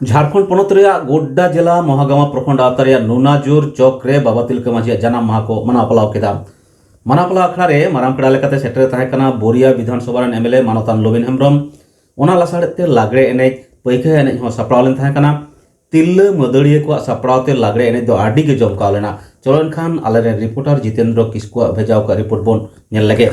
झारखंड पनत गोड्डा जिला महागामा प्रखंड आवतार नुनाजुर चौक रे बाबा तिलका माझी जानाम माह को मना पलाव केदा। मना पलाव अखड़ा रे माराम पेड़ा लेकाते सेटर तहां बोरिया विधानसभा रेन एमएलए मानतान लोबिन हेम्ब्रम ओना लासाड़ते लागड़े एनेज पैखा एनेज हो सपड़ाव लेन तहां कना। तिल्ला मदड़िया को सपड़ावते लागड़े एनेज दो आडी गे जमकाव लेना। चलो एनखान आले रेन रिपोर्टर जितेंद्र किस्कु भेजाव का रिपोर्ट बोन नेल लगे।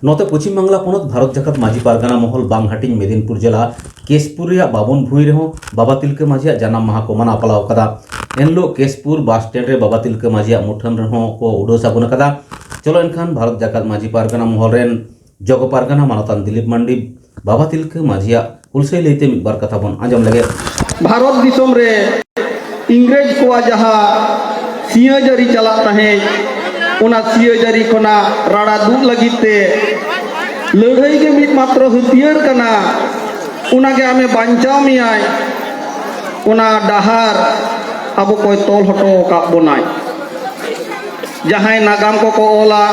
नोते पश्चिम बांगला पनत भारत जाकत माझी पारगाना महल बांगहाटिंग मेदिनीपुर जिला केशपुर बाबन भूई रहो बाबा तिलका माझी जानाम माह को मना पलाव कदा। एनलो केशपुर बस स्टैंड रे बाबा तिलका माझी मुठन रहो को उडो सागुन कदा। चलो एनखान भारत जाकत माझी पारगाना महल रेन जग पारगाना मानतान दिलीप मांडी बाबा तिलका माझी कुलसे लेते मिदबार कथा बन आजम लगे। भारत दिसम रे इंग्रेज को जहा सिंह जरी चला तहे उना सिंह जरी कोना राड़ा दूर लगिते लड़ाई के मिट मात्र हथियार कना उना के हमें बांचाव में आए उना डहार अब कोई तोल हटो का बनाए जहां नागाम को ओला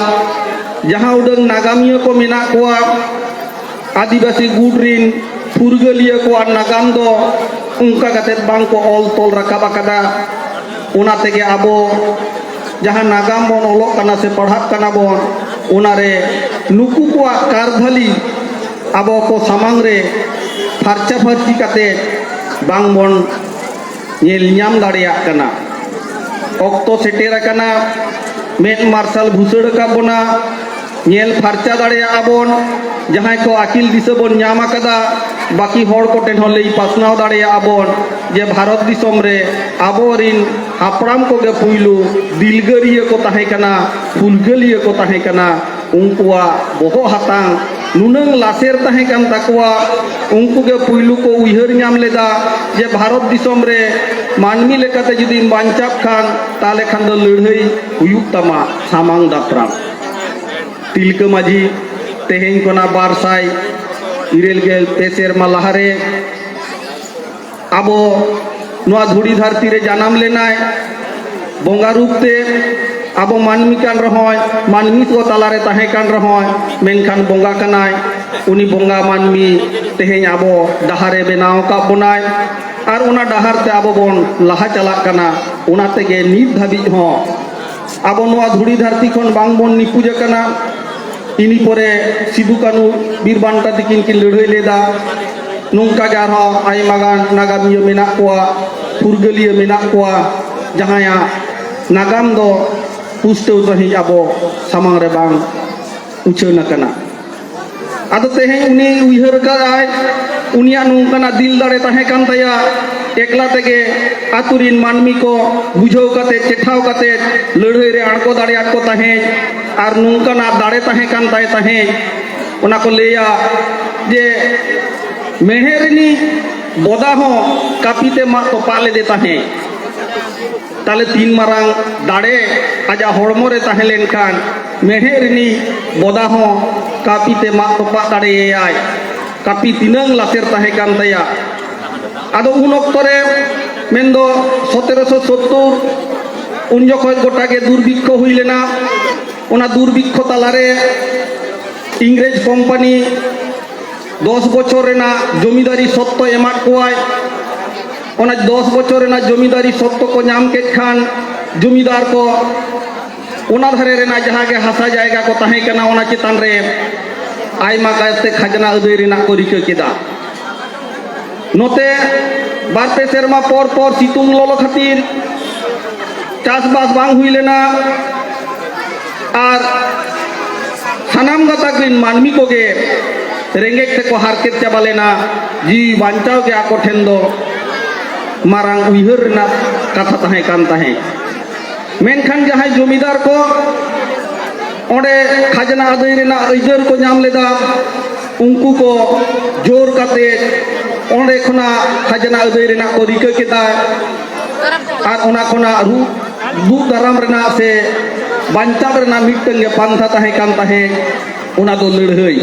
जहां उडंग नागामिया को मेना कोआ आदिवासी गुडरिन फुरगलिया को नागाम दो उनका कते बांग को ओल तोल रकाबा कदा उना तेगे आबो जहां नागाम बन ओलोक कना से पढ़ात कना बन उनारे नुकु को कारभाली आबो को सामांग रे फारचा फारची कते बांग बन नेल ᱧᱟᱢ दाड़ियाग कना। ऑक्तो सेटेर कना मेट मार्शल भूसड़ का बना नेल फारचा दाड़ियाग बन जहां को आकिल दिशा बन ᱧᱟᱢ कदा बाकी हर को टेन होले पासनाव दाड़ियाग बन जे भारत दिसम रे आबोरिन हापड़ाम को गे पुइलू दिलगरिया को ताहे कना फुलगलिया को ताहे कना उनकुआ बोहो हातांग नुनंग लासेर ताहे कन ताकुआ उनको के पुइलू को उइहर ᱧᱟᱢ लेदा जे भारत दिसम रे मानमी लेकाते जुदी बांचाब खान ताले खान दो लड़ाई हुयुक तमा सामांग दापराम तिलका माझी तेहें कोना बारसाई इरेल गेल पेसेर मालाहारे आबो नोआ धुड़ी धरती रे जानाम लेनाय बोंगा रूपते आबो मानमी कान रहोय मानमी को तालारे ताहे कान रहोय मेनखान बोंगा कनाय उनी बोंगा मानमी तेहें आबो डहारे बेनाव का बनाय और उना डहार ते आबो बोन लाहा चलाक कना उना तेगे नीत धाबी हो आबो नोआ धुड़ी धरती खन बांग बोन निपुज कना इनी परे सिदु कानू बीर बांटा तिकिन किन लड़ाई लेदा नोंका गारहा आयमागान नागामिया मेना कोआ फुरगलिया मेना कोआ जहाया नागाम दो पुष्टौ सही आबो सामांग रे बांग उछाᱹᱱ ᱟᱠᱟᱱᱟ। ᱟᱫᱚ ᱛᱮᱦᱮᱧ ᱩᱱᱤ ᱩᱭᱦᱟᱹᱨ ᱠᱟᱜᱼᱟᱭ ᱩᱱᱤᱭᱟᱜ ᱱᱚᱝᱠᱟᱱᱟᱜ ᱫᱤᱞ ᱫᱟᱲᱮ ᱛᱟᱦᱮᱸ ᱠᱟᱱ ᱛᱟᱭᱟ ᱮᱠᱞᱟ ᱛᱮᱜᱮ ᱟᱛᱳ ᱨᱤᱱ ᱢᱟᱹᱱᱢᱤ ᱠᱚ ᱵᱩᱡᱷᱟᱹᱣ ᱠᱟᱛᱮ ᱪᱮᱴᱷᱟᱣ ᱠᱟᱛᱮ ᱞᱟᱹᱲᱦᱟᱹᱭ ᱨᱮ ᱟᱬᱜᱚ ᱫᱟᱲᱮᱭᱟᱜ ᱠᱚ ᱛᱟᱦᱮᱸᱫ ᱟᱨ ᱱᱚᱝᱠᱟᱱᱟᱜ ᱫᱟᱲᱮ ᱛᱟᱦᱮᱸ ᱠᱟᱱ ᱛᱟᱭ ᱛᱟᱦᱮᱸᱫ ᱚᱱᱟ ᱠᱚ ᱞᱟᱹᱭᱟ ᱡᱮ ᱢᱮᱬᱦᱮᱫ ᱨᱤᱱᱤᱡ ᱵᱚᱫᱟ ᱦᱚᱸ ᱠᱟᱹᱯᱤᱛᱮ ᱢᱟᱜ ᱛᱚᱯᱟᱜ ᱞᱮᱫᱮ ᱛᱟᱦᱮᱸᱫ ताले तीन मारांग दाड़े आजा हड़मो रे ताहे लेनखान मेहे रिनी बोदा हो कापी ते मा तोपा दाड़े आय कापी तिनंग लासेर ताहे कान तया आदो उन ऑक्टो रे मेंदो 1770 उन जखन गोटागे दुर्भिक्ष हुई लेना ओना दुर्भिक्ष तालारे इंग्रेज कोम्पानी 10 बछर रेना जमीदारी सत्तो एमाट कोआय ओना 10 बछर रेना जमीदारी सत्तो को नाम के खान जमीदार को ओना धारे रेना जहाँ के हासा जायगा को ताहे कना ओना चितान रे आयमा कायते खजना अदय रेना को रिका केदा नोते बारपे सेरमा पर सितुंग ललो खातिर चाषबास बांग हुई लेना और सानाम गताकिन मानमी को गे रेंगेज ते को हारकेत चाबा लेना जी बांचाव के आको ठेन दो मारांग उइहर ना कथा ताहे कान ताहे मेनखान जहां जमीदार को ओंडे खजना अदय रेना अइजर को नाम लेदा उनको को जोर काते ओंडे खना खजना अदय रेना को रिका केदा और ओना खना रू दाराम रेना से बांचा रेना मिटंग गे पांथा ताहे कान ताहे ओना दो लड़हई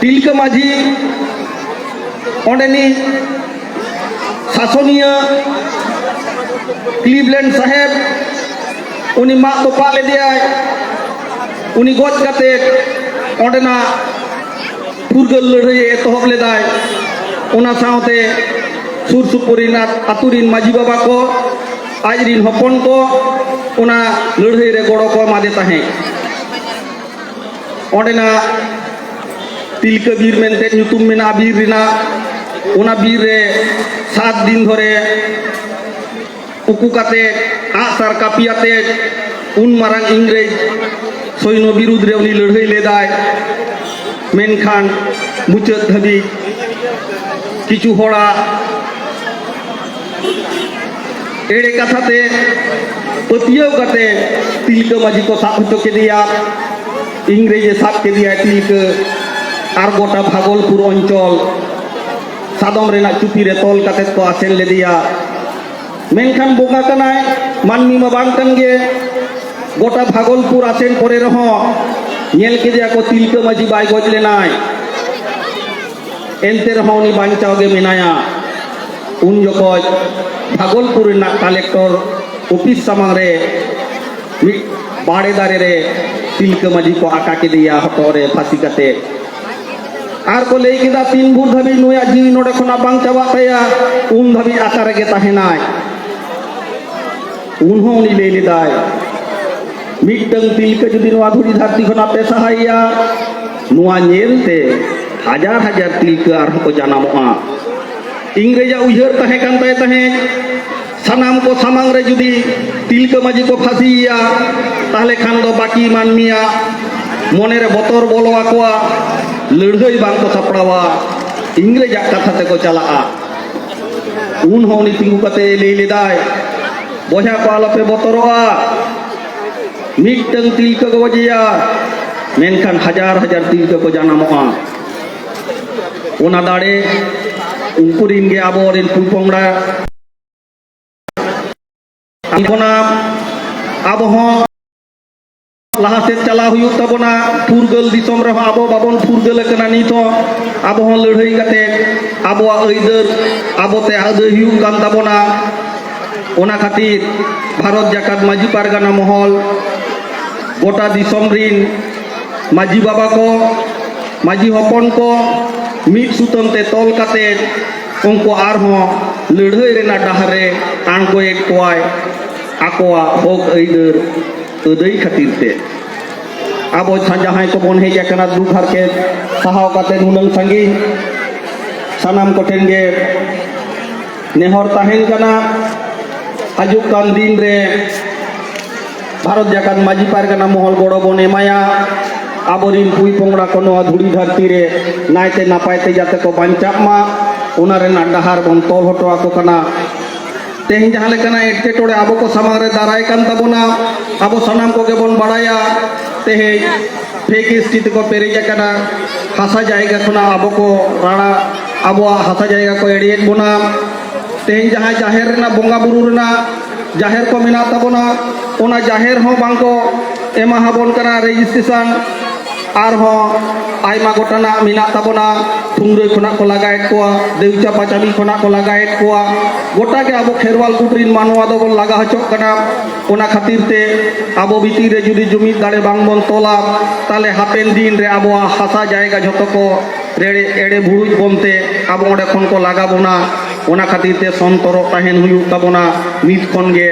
तिलका माझी ओंडेनी शासनीय क्लीवलैंड साहेब उनी मा तोपा ले दिया उनी गोज काते ओंडेना फुरगल लड़ाई एतहब लेदाय ओना सावते सुर सुपुरिना आतुरिन माजी बाबा को आजरिन हपन को ओना लड़ाई रे गड़ो को मादे ताहे ओंडेना तिलका बीर मेनते ᱧᱩᱛᱩᱢ मेना बीर रिना ओना बीर रे 7 दिन धरे उकु काते आसार कापियाते उन मारांग इंग्रेज सैन्य विरुद्ध रे उनी लड़ाई लेदाय मेनखान मुचाद धाबी किछु होड़ा एड़े कथाते पतियो काते तिलका माझी को साब हतो के दिया इंग्रेज साब के दिया तिलका और गोटा भागलपुर अंचल सादम रेना चुपी रे तोल काते को आसेन ले दिया मेनखान बोगा कनाय मानमी मा बांग कन गे गोटा भागलपुर आसेन परे रहो नेल के दिया को तिलका माझी बाय गज लेनाय एनते रहो उनी बांचाव गे मेनाया उन जखज भागलपुर रेना कलेक्टर ऑफिस सामांग रे बाड़े दारे रे तिलका माझी को आका के दिया हतो रे फांसी काते आर को लई केदा 3 भूर धाबी नुया जीवी नोडे खना बांग चाबा तया उन धाबी आकार गे ताहेनाय उन हो उनी ले लेदाय मिटंग तिलका जुदी नोआ धुरी धरती खना पे सहाया नोआ नेलते हजार हजार तिलका आर को जानामोआ इंग्रेजा उइहर ताहे कान ताहे ताहे सानाम को सामांग रे जुदी तिलका माझी को फांसीया ताहले खान दो बाकी मानमिया मने रे बतर बोलो आकोआ लड़ाई बांग को सपड़ावा इंग्रेज कथा ते को चला उन होनी तिंगु कते ले लेदाय बोझा को आलोपे बतरोआ मिटंग तिलका को वजिया मेनखान हजार हजार तिलका को जानामोआ ओना दाड़े उनकुरिन गे आबोरिन पुलपोंगड़ा आंकोना आबो हो लाहा से चला हुई तबना फुरगल दिसम रे आबो बाबन फुरगल कना नित आबो हो लड़ाई काते आबो अइदर आबोते आदय हुई कान तबना ओना खातिर भारत जाकात माजी पारगाना महल गोटा दिसम रिन माजी बाबा को माजी हपन को मिट सुतम ते तोल काते उनको आर हो लड़ाई रेना डाहरे आंगो एक कोय आकोआ होक अइदर अदय खातिर ते आबो जहां को बन हेज कना दुख हरके सहाव काते नुनंग संगी सानाम को ठेन गे नेहर ताहेन कना हजुक कान दिन रे भारत जाकात माजी पारगाना महल गड़ो बन एमाया आबोरिन पुई पोंगड़ा को नोआ धुड़ी धरती रे नायते नापायते जाते को बांचाप मा उना रेना डहार बन तोल हटो आको कना तेहिं जहाँ लेकना एटकेटोड़े आबो को सामांग रे दाराय कान ताबोना आबो सनाम को गेबन बाड़ाया तेहे फेक स्थिति को पेरेज कना हासा जायगा खना आबो को राणा आबो हासा जायगा को एडियत बोना तेहिं जहाँ जाहेर रेना बोंगा बुरु रेना जाहेर को मेना ताबोना ओना जाहेर हो बांको एमा हाबोन कना रेजिस्ट्रेशन आर हो आयमा गोटाना मेना ताबोना थुंगरे खना को लगाएत कोआ देवचा पाचामी खना को लगाएत कोआ गोटा के आबो खेरवाल कुटरिन मानवा दो बोन लगा हचोक कना ओना खातिर ते आबो भीतर रे जुदी जुमिद दाड़े बांग बोन तोला ताले हापेन दिन रे आबो हासा जायगा झतो को रेड़े एड़े भुरुज बोनते आबो ओडे खन को लगा बोना ओना खातिर ते संतरो ताहेन हुयु ताबोना मित खन गे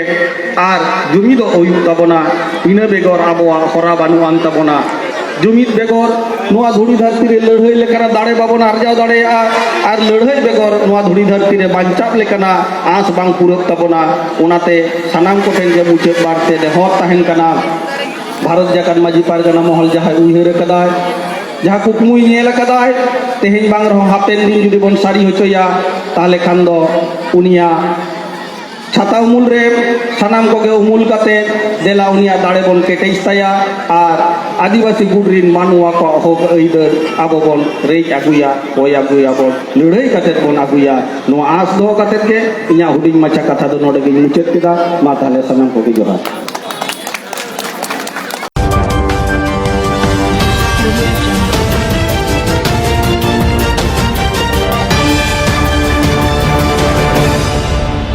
आर जुमिद हुयु ताबोना इना बेगर आबो हरा बानु आन ताबोना जुमिद बेगर नोआ धुड़ी धरती रे लड़ाई लेकना दाड़े बाबन आरजाव दाड़े आर लड़ाई बेगर नोआ धुड़ी धरती रे बांचाप लेकना आस बांग पुरत ताबोना ओनाते सानाम को ठेन गे मुचाद बारते नेहर ताहेन कना भारत जाकात माजी पारगाना महल जहाँ उयहर कदाय जहाँ कुकमुई नेल कदाय तेहें बांग रहो हापेन दिन जुदी बन सारी होचोया ताहले खान दो उनिया छाता उमुल रे सानाम को गे उमुल काते देला उनिया दाड़े बन केटेज ताया आर आदिवासी गुडरिन मानुआ को होग इदर आबो बन रेज आगुया होय आगुया बन लड़ाई काते बन आगुया नो आस दो काते के इया हुडिंग माछा कथा दो नोडे गे मुचाद केदा मा ताहले सानाम को गे जोहार।